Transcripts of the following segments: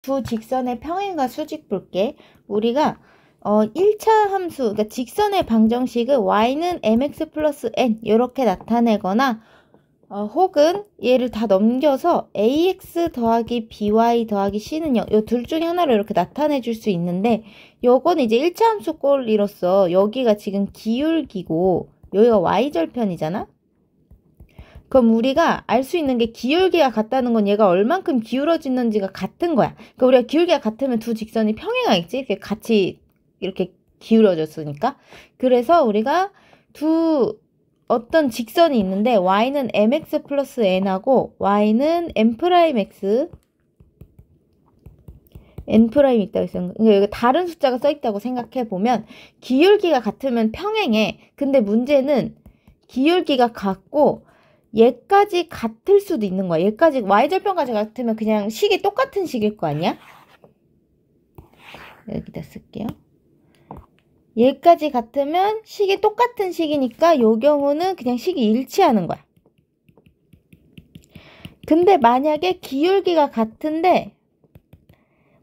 두 직선의 평행과 수직 볼게. 우리가 1차 함수, 그러니까 직선의 방정식을 y는 mx 플러스 n 이렇게 나타내거나 혹은 얘를 다 넘겨서 ax 더하기 by 더하기 c는 0, 요 둘 중에 하나로 이렇게 나타내 줄 수 있는데, 요건 이제 1차 함수 꼴이로서 여기가 지금 기울기고 여기가 y절편이잖아? 그럼 우리가 알 수 있는 게 기울기가 같다는 건 얘가 얼만큼 기울어지는지가 같은 거야. 그러니까 우리가 기울기가 같으면 두 직선이 평행하겠지? 이렇게 같이 이렇게 기울어졌으니까. 그래서 우리가 어떤 직선이 있는데 y는 mx 플러스 n하고 y는 m'x n' 있다고 했어요. 그러니까 여기 다른 숫자가 써있다고 생각해보면 기울기가 같으면 평행해. 근데 문제는 기울기가 같고 얘까지 같을 수도 있는 거야. 얘까지 y절편까지 같으면 그냥 식이 똑같은 식일 거 아니야? 여기다 쓸게요. 얘까지 같으면 식이 똑같은 식이니까 요 경우는 그냥 식이 일치하는 거야. 근데 만약에 기울기가 같은데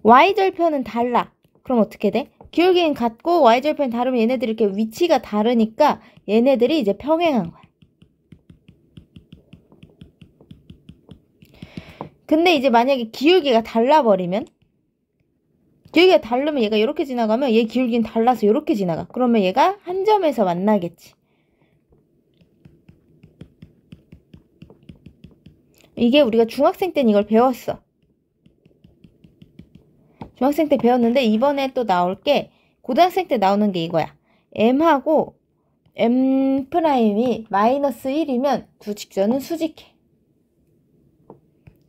y절편은 달라. 그럼 어떻게 돼? 기울기는 같고 y절편이 다르면 얘네들이 이렇게 위치가 다르니까 얘네들이 이제 평행한 거야. 근데 이제 만약에 기울기가 달라버리면, 기울기가 다르면 얘가 이렇게 지나가면 얘 기울기는 달라서 이렇게 지나가. 그러면 얘가 한 점에서 만나겠지. 이게 우리가 중학생 때는 이걸 배웠어. 중학생 때 배웠는데 이번에 또 나올 게 고등학생 때 나오는 게 이거야. m하고 m'이 마이너스 1이면 두 직선은 수직해.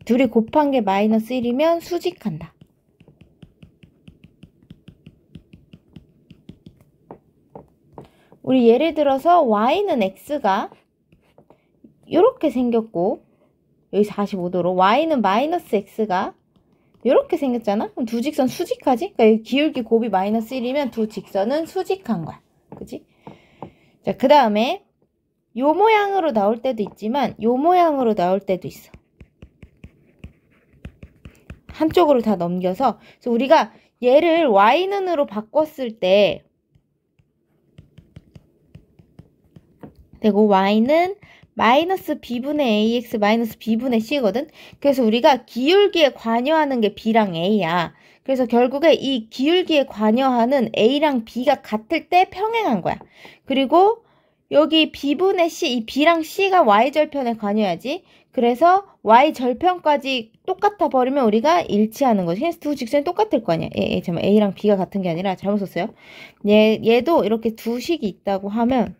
둘이 곱한 게 마이너스 1이면 수직한다. 우리 예를 들어서 y는 x가 이렇게 생겼고 여기 45도로 y는 마이너스 x가 이렇게 생겼잖아? 그럼 두 직선 수직하지? 그러니까 기울기 곱이 마이너스 1이면 두 직선은 수직한 거야. 그치? 자, 그 다음에 요 모양으로 나올 때도 있지만 요 모양으로 나올 때도 있어. 한쪽으로 다 넘겨서. 그래서 우리가 얘를 y는으로 바꿨을 때 되고 y는 마이너스 b분의 ax 마이너스 b분의 c거든. 그래서 우리가 기울기에 관여하는 게 b랑 a야. 그래서 결국에 이 기울기에 관여하는 a랑 b가 같을 때 평행한 거야. 그리고 여기 b분의 c, 이 b랑 c가 y절편에 관여하지. 그래서 y절편까지 똑같아 버리면 우리가 일치하는 거지. 그래서 두 직선이 똑같을 거 아니야. 잠깐만, a랑 b가 같은 게 아니라 잘못 썼어요. 얘도 이렇게 두 식이 있다고 하면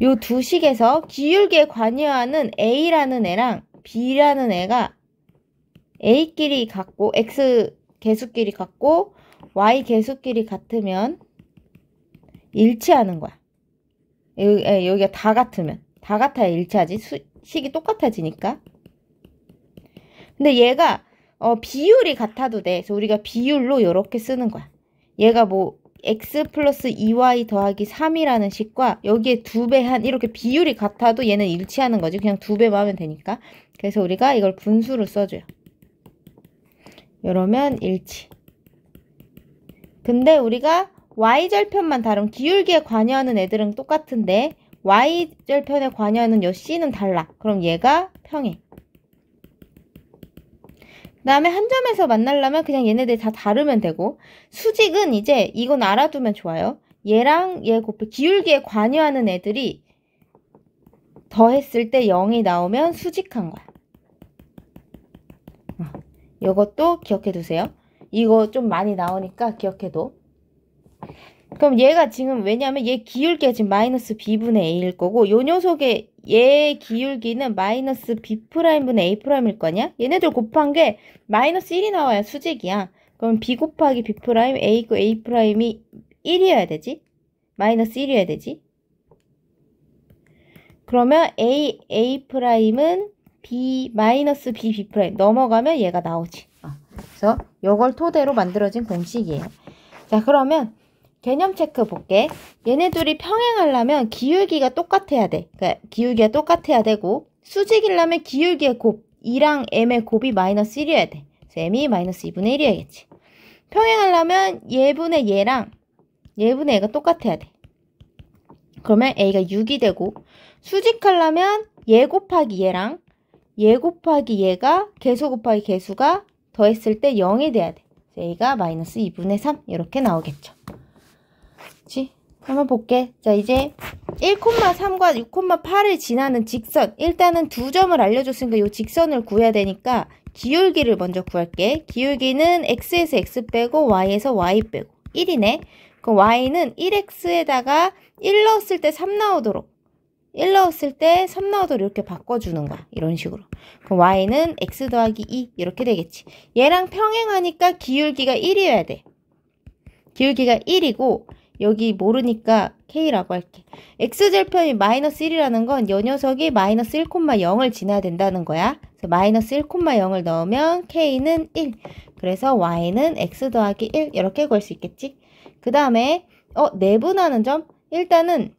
요 두 식에서 기울기에 관여하는 a라는 애랑 b라는 애가 a끼리 같고 x 개수끼리 같고 y 개수끼리 같으면 일치하는 거야. 여기가 다 같으면. 다 같아야 일치하지. 식이 똑같아지니까. 근데 얘가 비율이 같아도 돼. 그래서 우리가 비율로 이렇게 쓰는 거야. 얘가 뭐 x 플러스 2y 더하기 3이라는 식과 여기에 2배 한 이렇게 비율이 같아도 얘는 일치하는 거지. 그냥 2배만 하면 되니까. 그래서 우리가 이걸 분수로 써줘요. 이러면 일치. 근데 우리가 y절편만 다른 기울기에 관여하는 애들은 똑같은데 y절편에 관여하는 요 c는 달라. 그럼 얘가 평행. 그 다음에 한 점에서 만나려면 그냥 얘네들 다 다르면 되고, 수직은 이제 이건 알아두면 좋아요. 얘랑 얘 곱해 기울기에 관여하는 애들이 더했을 때 0이 나오면 수직한 거야. 이것도 기억해 두세요. 이거 좀 많이 나오니까 기억해둬. 그럼 얘가 지금 왜냐면 얘 기울기가 지금 마이너스 b분의 a일 거고 요 녀석의 얘 기울기는 마이너스 b'분의 a'일 거냐? 얘네들 곱한 게 마이너스 1이 나와야 수직이야. 그럼 b 곱하기 b' a고 a'이 1이어야 되지? 마이너스 1이어야 되지? 그러면 a'은 b 마이너스 b' 넘어가면 얘가 나오지. 그래서 요걸 토대로 만들어진 공식이에요. 자, 그러면 개념 체크 볼게. 얘네 둘이 평행하려면 기울기가 똑같아야 돼. 그러니까 기울기가 똑같아야 되고 수직이려면 기울기의 곱 2랑 m의 곱이 마이너스 1이어야 돼. m이 마이너스 2분의 1이어야겠지. 평행하려면 얘분의 얘랑 얘분의 얘가 똑같아야 돼. 그러면 a가 6이 되고, 수직하려면 얘 곱하기 얘랑 얘 곱하기 얘가 개수 곱하기 개수가 더했을 때 0이 돼야 돼. a가 마이너스 2분의 3 이렇게 나오겠죠. 그치? 한번 볼게. 자, 이제 1,3과 6,8을 지나는 직선. 일단은 두 점을 알려줬으니까 이 직선을 구해야 되니까 기울기를 먼저 구할게. 기울기는 x에서 x 빼고 y에서 y 빼고 1이네. 그럼 y는 1x에다가 1 넣었을 때 3 나오도록 1 넣었을 때 3 나오도록 이렇게 바꿔주는 거야. 이런 식으로. 그럼 y는 x 더하기 2 이렇게 되겠지. 얘랑 평행하니까 기울기가 1이어야 돼. 기울기가 1이고 여기 모르니까 k라고 할게. x절편이 마이너스 1이라는 건 이 녀석이 마이너스 1,0을 지나야 된다는 거야. 그래서 마이너스 1,0을 넣으면 k는 1. 그래서 y는 x 더하기 1 이렇게 구할 수 있겠지. 그 다음에 내분하는 점. 일단은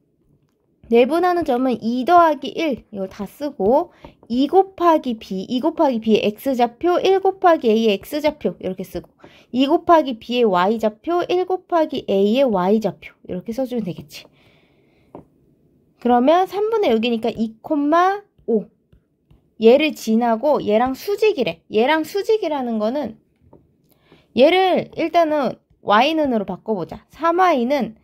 내분하는 점은 2 더하기 1 이걸 다 쓰고 2 곱하기 b의 x좌표 1 곱하기 a의 x좌표 이렇게 쓰고 2 곱하기 b의 y좌표 1 곱하기 a의 y좌표 이렇게 써주면 되겠지. 그러면 3분의 여기니까 2,5 얘를 지나고 얘랑 수직이래. 얘랑 수직이라는 거는 얘를 일단은 y는으로 바꿔보자. 3y는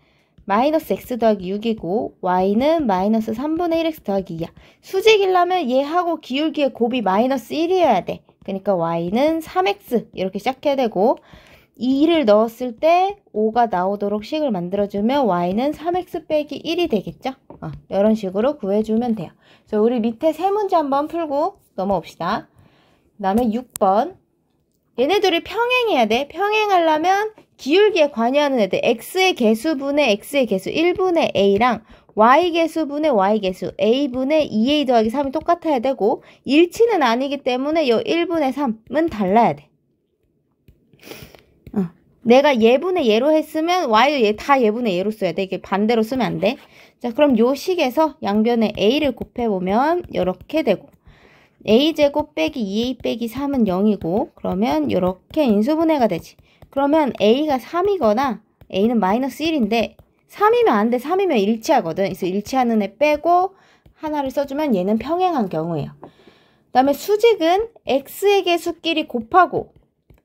마이너스 x 더하기 6이고 y는 마이너스 3분의 1x 더하기 2야. 수직이려면 얘하고 기울기의 곱이 마이너스 1이어야 돼. 그러니까 y는 3x 이렇게 시작해야 되고 2를 넣었을 때 5가 나오도록 식을 만들어주면 y는 3x 빼기 1이 되겠죠? 이런 식으로 구해주면 돼요. 그래서 우리 밑에 세 문제 한번 풀고 넘어옵시다. 그 다음에 6번. 얘네들이 평행해야 돼. 평행하려면 기울기에 관여하는 애들 x의 개수분의 x의 개수 1분의 a랑 y 개수분의 y 개수 a분의 2a 더하기 3이 똑같아야 되고 일치는 아니기 때문에 이 1분의 3은 달라야 돼. 내가 얘분의 얘로 했으면 y도 다 얘분의 얘로 써야 돼. 이게 반대로 쓰면 안 돼. 자, 그럼 요 식에서 양변에 a를 곱해보면 이렇게 되고 a제곱 빼기 2a 빼기 3은 0이고 그러면 이렇게 인수분해가 되지. 그러면 a가 3이거나 a는 마이너스 1인데 3이면 안 돼. 3이면 일치하거든. 그래서 일치하는 애 빼고 하나를 써주면 얘는 평행한 경우예요. 그 다음에 수직은 x의 개수끼리 곱하고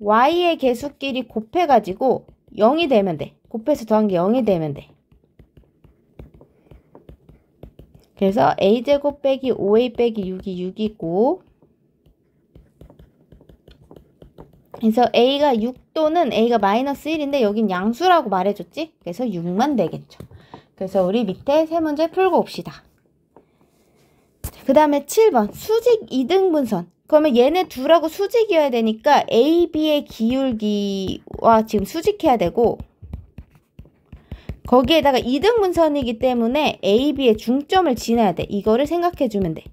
y의 개수끼리 곱해가지고 0이 되면 돼. 곱해서 더한 게 0이 되면 돼. 그래서 a제곱 빼기 5a 빼기 6이 6이고 그래서 a가 6 또는 a가 마이너스 1인데 여긴 양수라고 말해줬지? 그래서 6만 되겠죠. 그래서 우리 밑에 세 문제 풀고 옵시다. 그 다음에 7번 수직 2등분선. 그러면 얘네 둘하고 수직이어야 되니까 a, b의 기울기와 지금 수직해야 되고 거기에다가 2등분선이기 때문에 a, b의 중점을 지나야 돼. 이거를 생각해주면 돼.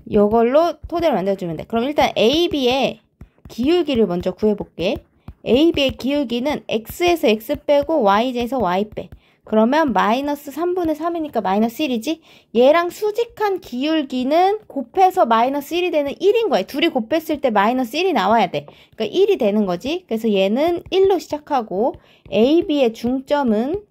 이걸로 토대를 만들어주면 돼. 그럼 일단 a, b의 기울기를 먼저 구해볼게. a, b의 기울기는 x에서 x 빼고 y에서 y 빼. 그러면 마이너스 3분의 3이니까 마이너스 1이지? 얘랑 수직한 기울기는 곱해서 마이너스 1이 되는 1인 거야. 둘이 곱했을 때 마이너스 1이 나와야 돼. 그러니까 1이 되는 거지. 그래서 얘는 1로 시작하고 a, b의 중점은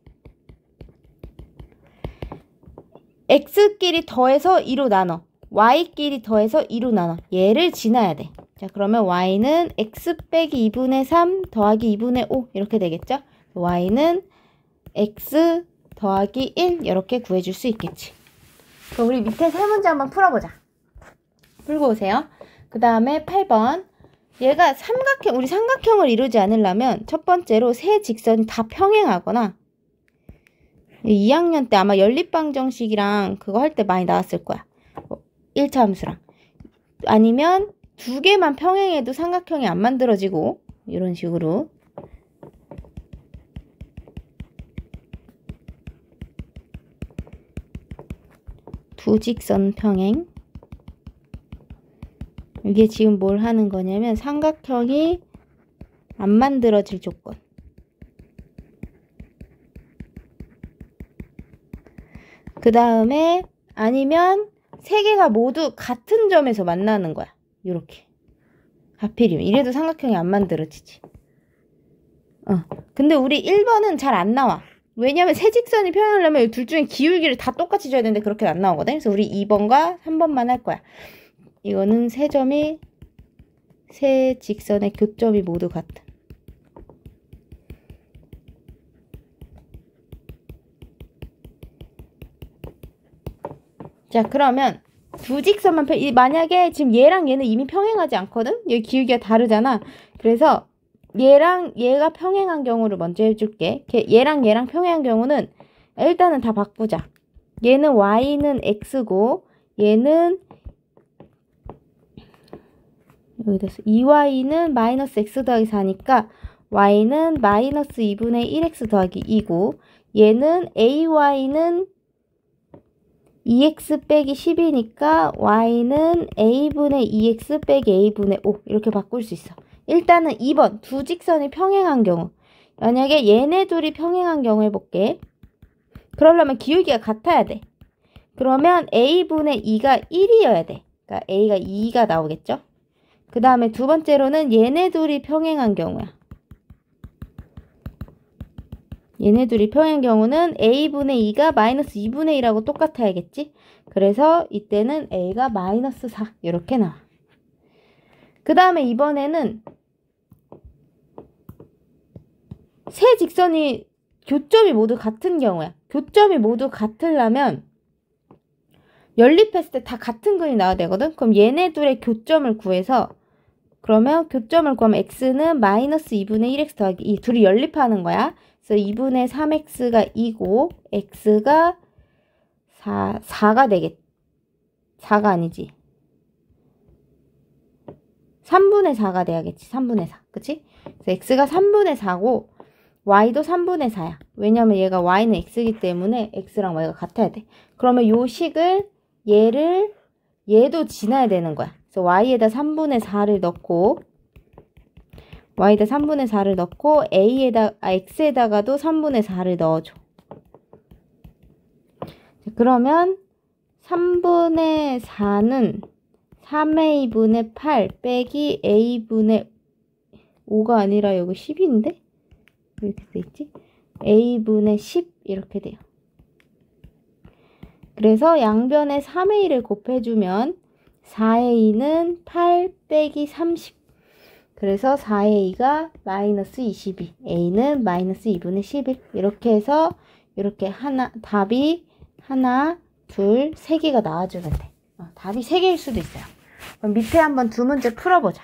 x끼리 더해서 2로 나눠. y끼리 더해서 2로 나눠. 얘를 지나야 돼. 자, 그러면 y는 x 빼기 2분의 3 더하기 2분의 5 이렇게 되겠죠? y는 x 더하기 1 이렇게 구해줄 수 있겠지. 그럼 우리 밑에 세 문제 한번 풀어보자. 풀고 오세요. 그 다음에 8번. 얘가 삼각형, 우리 삼각형을 이루지 않으려면 첫 번째로 세 직선이 다 평행하거나 2학년 때 아마 연립방정식이랑 그거 할 때 많이 나왔을 거야. 1차 함수랑. 아니면 두 개만 평행해도 삼각형이 안 만들어지고 이런 식으로 두 직선 평행. 이게 지금 뭘 하는 거냐면 삼각형이 안 만들어질 조건. 그 다음에 아니면 세 개가 모두 같은 점에서 만나는 거야. 이렇게. 하필이면. 이래도 삼각형이 안 만들어지지. 근데 우리 1번은 잘 안 나와. 왜냐면 세 직선이 평행하려면 둘 중에 기울기를 다 똑같이 줘야 되는데 그렇게 안 나오거든. 그래서 우리 2번과 3번만 할 거야. 이거는 세 점이 세 직선의 교점이 모두 같은. 자, 그러면 두 직선만 만약에 지금 얘랑 얘는 이미 평행하지 않거든? 여기 기울기가 다르잖아. 그래서 얘랑 얘가 평행한 경우를 먼저 해줄게. 얘랑 얘랑 평행한 경우는 일단은 다 바꾸자. 얘는 y는 x고 얘는 여기다 2y는 마이너스 x 더하기 4니까 y는 마이너스 2분의 1x 더하기 2고 얘는 ay는 2x 빼기 10이니까 y는 a분의 2x 빼기 a분의 5 이렇게 바꿀 수 있어. 일단은 2번 두 직선이 평행한 경우. 만약에 얘네 둘이 평행한 경우 해볼게. 그러려면 기울기가 같아야 돼. 그러면 a분의 2가 1이어야 돼. 그러니까 a가 2가 나오겠죠. 그 다음에 두 번째로는 얘네 둘이 평행한 경우야. 얘네 둘이 평행한 경우는 a분의 2가 마이너스 2분의 1하고 똑같아야겠지. 그래서 이때는 a가 마이너스 4 이렇게 나와. 그 다음에 이번에는 세 직선이 교점이 모두 같은 경우야. 교점이 모두 같으려면 연립했을 때 다 같은 그림이 나와야 되거든. 그럼 얘네 둘의 교점을 구해서 그러면 교점을 구하면 x는 마이너스 2분의 1x 더하기 2 둘이 연립하는 거야. 그래서 2분의 3x가 2고 x가 4가 되겠 4가 아니지. 3분의 4가 돼야겠지. 3분의 4. 그치? 그래서 x가 3분의 4고 y도 3분의 4야. 왜냐면 얘가 y는 x이기 때문에 x랑 y가 같아야 돼. 그러면 요 식을 얘도 지나야 되는 거야. 그래서 y에다 3분의 4를 넣고 y에다 3분의 4를 넣고 x에다가도 3분의 4를 넣어줘. 그러면 3분의 4는 3a분의 8 빼기 a분의 5가 아니라 여기 10인데? 이렇게 돼있지? a분의 10 이렇게 돼요. 그래서 양변에 3a를 곱해주면 4a는 8 빼기 30. 그래서 4a가 마이너스 22. a는 마이너스 2분의 11. 이렇게 해서 이렇게 답이 하나, 둘, 세 개가 나와주면 돼. 답이 세 개일 수도 있어요. 그럼 밑에 한번 두 문제 풀어보자.